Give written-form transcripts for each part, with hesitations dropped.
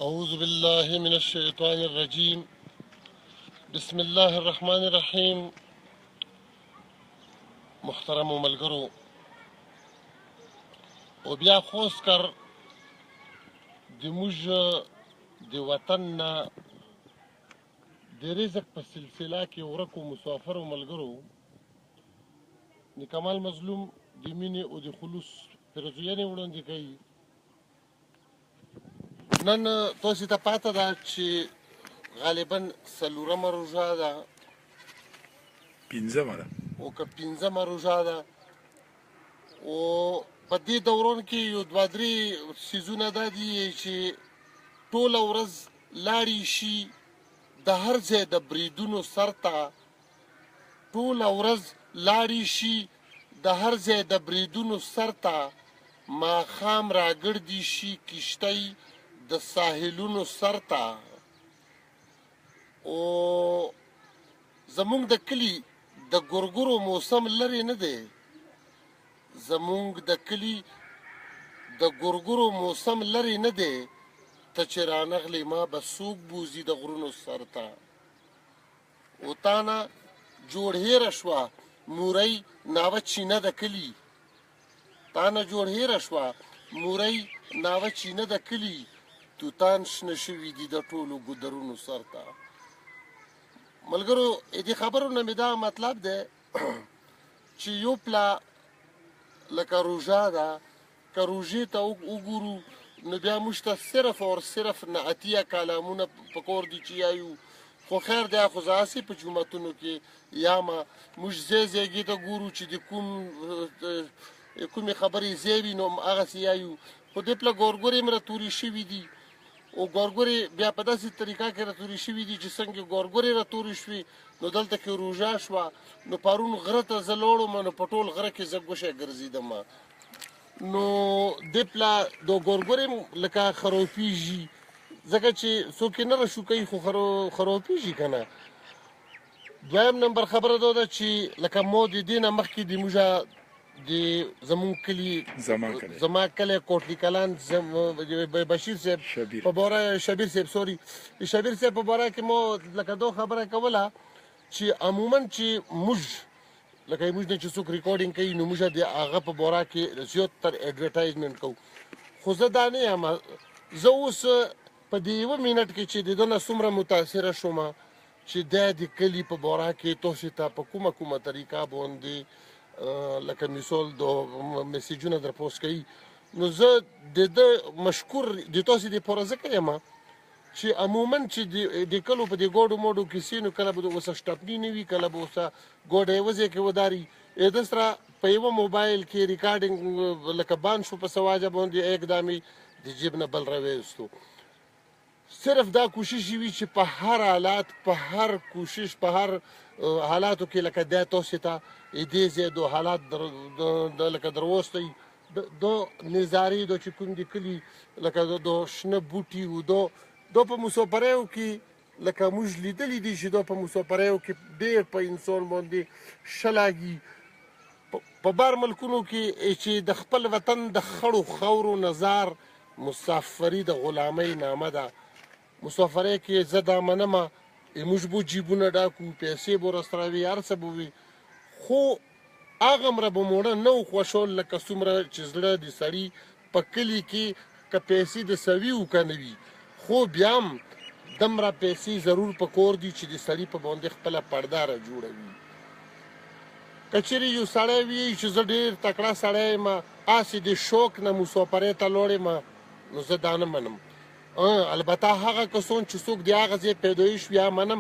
أعوذ بالله من الشيطان الرجيم بسم الله الرحمن الرحيم. محترم ملګرو او بیا خوست کر د موږ د وطن نه د رزق په سلسله کې ورکو مسافرو ملګرو د کمال مظلوم د مینې او د خلوص پرزوینې وړاندې کوي. نن تاسو ته پاته ده چې غالبا څلورمه روژه ده او که پنځمه روژه ده او په دې دوران کې یو دوه درې څیزونه دا دي چې ټوله ورځ لاړې شي د هر ځای د بریدونو سر ته ټوله ورځ لاړې شي د هر ځای د بریدونو سر ته ماښام راګرځي شي کشتۍ د ساحلونو سر ته. او زمونږ د کلي د ګورګورو موسم لرې نه دی، زمونږ د کلي د ګورګورو موسم لرې نه دی، ته چې رانغلې ما به څوک بوځي د غرونو سر ته. او تا نه جوړ هېره شوه مورۍ ناوه چینه د کلي، تا نه جوړ هېره شوه مورۍ ناوه چینه د کلي، توتان شنه شوي دي د ټولو ګودرونو سر ته. ملګرو دې خبرو نه مې دا مطلب دی چې یو پلا لکه روژه ده، که روژې ته وګورو نو بیا موږ ته صرف او صرف نعتیه کلامونه پکار دي چې یایو. خو خیر دی، خو زه هسې په جوماتونو کې یامه موږ ځای ځایګې ته ګورو چې د کومې خبرې ځای وي نو هغسې یایو. خو دې پله ګورګورې هم راتورې شوي دي او ګورګورې بیا په داسې طریقه کې راتورې شوي دي چې څنګه ګورګورې راتورې شوې نو دلته کې روژه شوه. نو پرون غره ته زه لاړم نو په ټول غره کې زه ګوښی ګرځېدم نو دې پله د ګورګورې لکه خروپېږي، ځکه چې څوک یې نه رشو کوي خو خروپېږي که نه. دویم نمبر خبره دا ده چې لکه ما د دې نه مخکې د موږ د زمونږ کلي زما کلی کوټلي کلان بشیر صاحب په باره شبیر صاحب سوري شبیر صاحب په باره کې ما لکه دا خبره کوله چې عموما چې موږ لکه موږ نه چې څوک ریکارډینګ کوي نو موږ د هغه په باره کې زیات تر اډورټایزمنټ کوو. خو زه دا نه یم، زه اوس په دې یوه منټ کې چې د ده نه څومره متاثره شوم چې دا د کلي په باره کې تاسو ته په کومه طریقه باندې لکه مثال د میسیجونه در پوسټ کوي نو زه د ده مشکور د تاسو دپاره ځکه یم چې عموما چې د کلو په دې ګاډو ماډو کیسې نو کله به اوسه شټپني نه وي، کله به اوسه ګاډی یوه ځای کې وداري د سره په یوه موبایل کې ریکارډینګ لکه بند شو په څه وجه باندې اقدامې د جیب نه بل راویستو. صرف دا کوشش وي چې په هر حالات په هر کوشش په هر حالاتو کې لکه دا تاسو ته دې ځای د حالات لکه دروستی د نظارې د چې کوم د کلي لکه د شنه بوټي و دا په مسافریو کې لکه موږ لیدلی دي چې دا په مسافریو کې ډېر په انسان باندې ښه لګي. په بار ملکونو کې چې د خپل وطن د خړو خاورو نظار مسافري د غلامۍ نامه ده. مسافرۍ کې زه دا منمه موږ به جیبونه ډاکو، پیسې به راسره وي، هر څه به وي، خو هغه مره به موړه نه و خوښول لکه څومره چې زړه د سړي په کلي کې که پیسې د څه وي و که نه وي، خو بیا هم دومره پیسې ضرور پکار دي چې د سړي په باندې خپله پرداره جوړوي. که چېرې یو سړی وي چې زه ډېر تکړه سړی یم هسې د شوق نه مسافرۍ ته لاړ یم نو زه دا نه منم. البته هغه کسان چې څوک د هغه ځای پیدایش وي یا منم،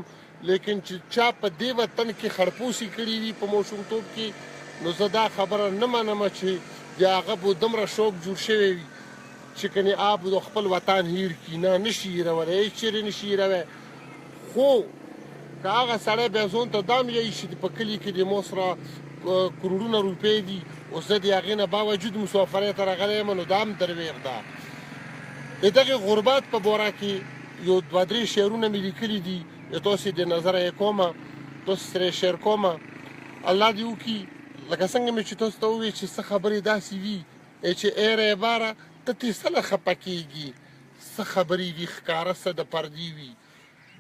لیکن چې چا په دې وطن کې خړپوسي کړي وي په ماشومتوب کې نو زه دا خبره نه منم چې د هغه به دومره شوق جوړ شوی وي چې کنې هغه به د خپل وطن هیر کړي. نه، نشي هیرولی، هېڅ چېرې نشي هیروی. خو که هغه سړی بیا ځان ته دا هم یایي چې په کلي کې د ما سره کروړونه روپۍ دي او زه د هغې نه باوجود مسافرۍ ته راغلی یم نو دا هم درویغ ده. د دغې غربت په باره کې یو دوه درې شعرونه مې لیکلي دي، تاسې د نظره یې کومه، تاسې سره یې شیر کومه. الله دې وکړي لکه څنګه مې چې تاسو ته وویل چې څه خبرې داسې وي چې ای رهبره ته تې څه له خفه کېږي، څه خبرې وي ښکاره څه د پردي وي.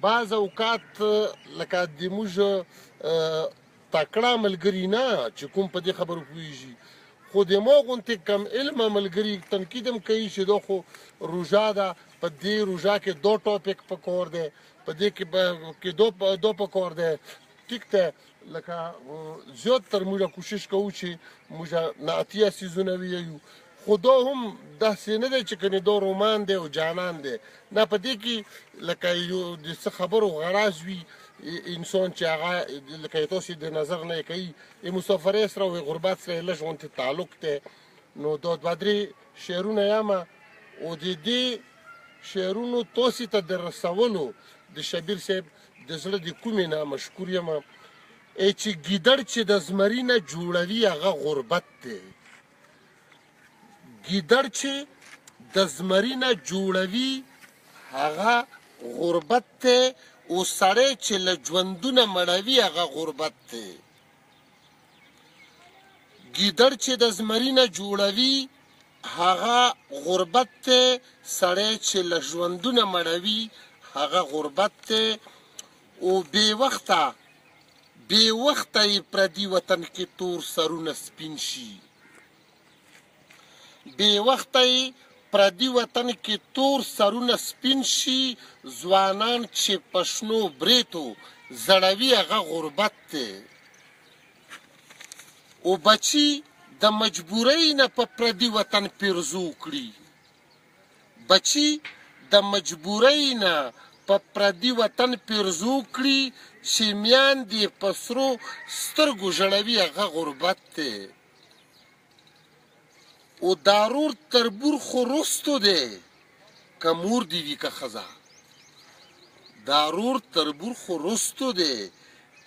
بعض اوقات لکه د موږ تکړه ملګري نه چې کوم په دې خبرو پوهېږي، خو د ما غوندې کم علمه ملګري تنقید هم کوي چې دا خو روژه ده، په دې روژه کې دا ټاپک پکار دی، په دې کې دا پکار دی. ټیک ده، لکه زیات تر موږ کوشش کوو چې موږ نعتیه څیزونه ووایو، خو دا هم داسې نه دی چې کنې دا رومان دی او جانان دی. نه، په دې کې لکه یو د څه خبرو غرض وي انسان چې هغه لکه تاسې د نظر نه یې کوي مسافرۍ سره او غربت سره یې لږ غوندې تعلق دی. نو دا دوه درې شعرونه یمه او د دې شعرونو تاسې ته د رسولو د شبیر صاحب د زړه د کومې نه مشکور یم. چې ګیدړ چې د زمري نه جوړوي هغه غربت دی. ګیدړ چې د زمري نه جوړوي هغه غربت دی، او سړی چې له ژوندونه مړوي هغه غربت دی. ګیدړ چې د زمري نه جوړوي هغه غربت دی، سړی چې له ژوندونه مړوي هغه غربت دی. او بې وخته یې پردي وطن کې تور سرونه سپین شي. بې وخته یې پردي وطن کې تور سرونه سپین شي، ځوانان چې په شنو بریتو زړوي هغه غربت دی. او بچي د مجبورۍ نه په پردي وطن پیرزو کړي. بچي د مجبورۍ نه په پردي وطن پیرزو کړي، چې میاندې په سرو سترګو ژړوي هغه غربت دی. او دارور تربور خو رستو دی، که مور دې وي که ښځه. دارور تربور خو رستو دی،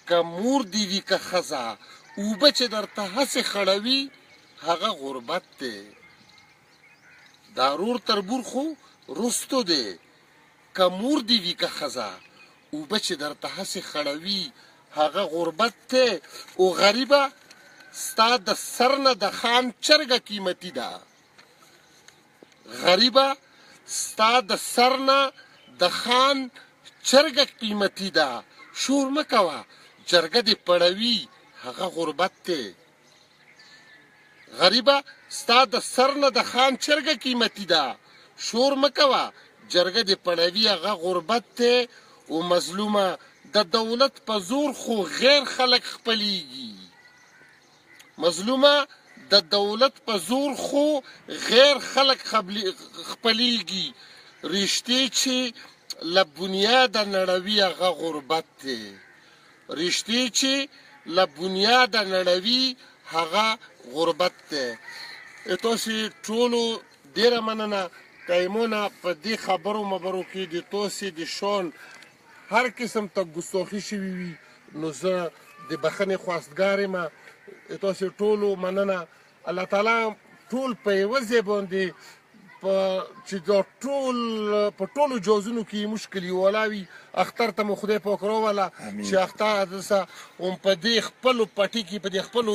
که مور دې وي که ښځه. اوبه چې درته هسې خړوي هغه غربت دی. دارور تربور خو رستو دی، که مور دې وي که ښځه. اوبه چې درته هسې خړوي هغه غربت دی. او غریبه ستا د سر نه د خان چرګه قیمتي ده. غریبه ستا د سر نه د خان چرګه قیمتي ده. شور مه کوه جرګه دې پړوي هغه غربت دی. غریبه ستا د سر نه د خان چرګه قیمتي ده. شور مه کوه جرګه دې پړوي هغه غربت دی. او مظلومه د دولت په زور خو غیر خلک خپلیږي. مظلومه د دولت په زور خو غیر خلک خپلیږي. رشتې چې له بنیاده نړوي هغه غربت دی. رشتې چې له بنیاده نړوي هغه غربت دی. تاسې ټولو ډېره مننه کایمونه په دې خبرو مبرو کې د تاسې د شان هر قسم ته ګستاخي شوي وي، نو زه د بخښنې خواستګار یم. تاسې ټولو مننه. الله تعالی ټول په یوه ځای باندې چې دا ټول په ټولو جوازونو کې مشکل والا وي. اختر ته مو خدای پاک راوله چې اختر دسه هم په دې خپلو پټي کې په دې خپلو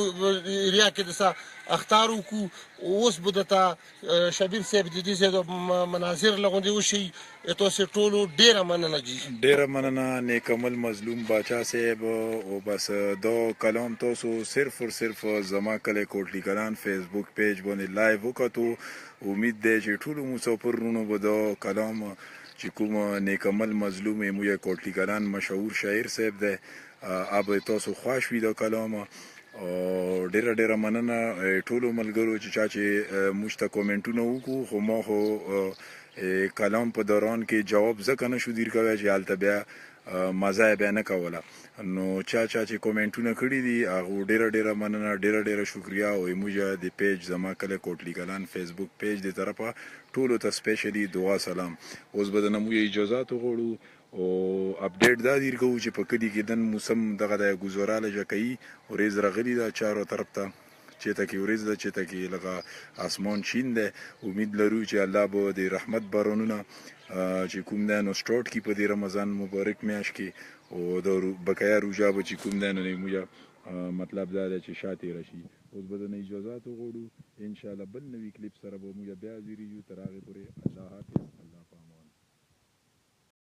ایریا کې دسه اختر وکړو. اوس به درته شبیر صاحب د دې ځای د مناظر له غوندې وشي. تاسې ټولو ډېره مننه جي. ډېره مننه نیکمل مظلوم باچا صاحب. او بس دا کلام تاسو صرف اور صرف زما کلی کوټلی کلان فیسبوک پیج باندې لایو وکتو. امید دی چې ټولو مسافرونو به دا کلام چې کوم نیکمل مظلوم موی کوټلی کلان مشهور شاعر صاحب دی اب تاسو خوښ وي دا کلام. او ډېره مننه ټولو ملګرو چې چا چې موږ ته کومنټونه وکړو. خو ما خو کلام په دوران کې جواب ځکه نه شو دیر کوی چې هلته بیا مزه یې بیا نه کوله. نو چا چې کومنټونه کړي دي هغو ډېره مننه، ډېره شکریه. او موږ د پیج زما کلی کوټلی کلان فیسبوک پیج د طرفه ټولو ته سپیشلی دعا سلام. اوس به دنه موږ اجازات وغواړو او اپډیټ دا دیر کوو چې په کلي کې دن موسم دغه د ګزوراله جکوي. ورېځ راغلي ده چارو طرف ته، چېته کې ورېځ ده چېته کې لکه اسمان شین دی. امید لرو چې الله به د رحمت بارانونه چې کوم دی نو سټارټ کړي په دې رمضان مبارک میاشت کې. او د بقایا روژه به چې کوم دی نو موږ مطلب دا دی چې شا تېره شي. اوس به دنه اجازات وغواړو انشاءالله بل نوي کلیپ سره به موږ بیا حاضرېږو. تر هغې پورې الله